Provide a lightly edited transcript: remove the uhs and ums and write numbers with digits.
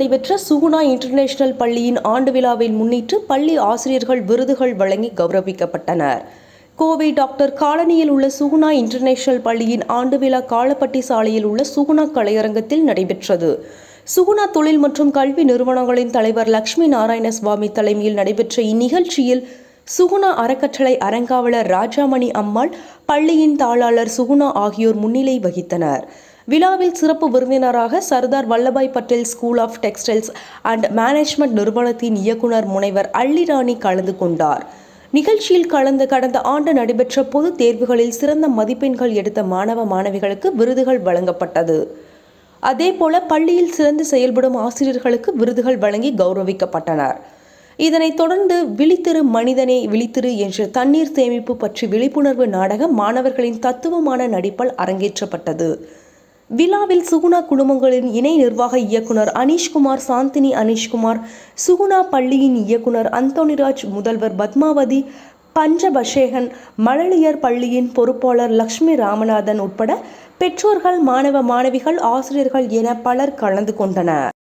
நடைபெற்ற சுகுணா இன்டர்நேஷனல் பள்ளியின் ஆண்டு விழாவை முன்னிட்டு பள்ளி ஆசிரியர்கள் விருதுகள் வழங்கி கௌரவிக்கப்பட்டனர். கோவை டாக்டர் காலனியில் உள்ள சுகுணா இன்டர்நேஷனல் பள்ளியின் ஆண்டு விழா காலப்பட்டி சாலையில் உள்ள சுகுணா கலையரங்கத்தில் நடைபெற்றது. சுகுணா தொழில் மற்றும் கல்வி நிறுவனங்களின் தலைவர் லட்சுமி நாராயணசுவாமி தலைமையில் நடைபெற்ற இந்நிகழ்ச்சியில் சுகுணா அறக்கட்டளை அறங்காவலர் ராஜாமணி அம்மாள், பள்ளியின் தாளாளர் சுகுணா ஆகியோர் முன்னிலை வகித்தனர். விழாவில் சிறப்பு விருந்தினராக Sardar Vallabhbhai Patel school of textiles and management நிறுவனத்தின் இயக்குனர் முனைவர் அல்லிராணி கலந்து கொண்டார். நிகழ்ச்சியில் கடந்த ஆண்டு நடைபெற்ற பொதுத் தேர்வுகளில் சிறந்த மதிப்பெண்கள் எடுத்த மாணவ மாணவிகளுக்கு விருதுகள் வழங்கப்பட்டது. அதேபோல பள்ளியில் சிறந்து செயல்படும் ஆசிரியர்களுக்கு விருதுகள் வழங்கி கௌரவிக்கப்பட்டனர். இதனைத் தொடர்ந்து விழித்திரு மனிதனே விழித்திரு என்ற தண்ணீர் சேமிப்பு பற்றி விழிப்புணர்வு நாடகம் மாணவர்களின் தத்துவமான நடிப்பால் அரங்கேற்றப்பட்டது. விழாவில் சுகுணா குடும்பங்களின் இணை நிர்வாக இயக்குனர் அனீஷ்குமார், சாந்தினி அனீஷ்குமார், சுகுணா பள்ளியின் இயக்குனர் அந்தோணிராஜ், முதல்வர் பத்மாவதி, பஞ்சபஷேகன், மழலையர் பள்ளியின் பொறுப்பாளர் லட்சுமி ராமநாதன் உட்பட பெற்றோர்கள், மாணவ மாணவிகள், ஆசிரியர்கள் என பலர் கலந்து கொண்டனர்.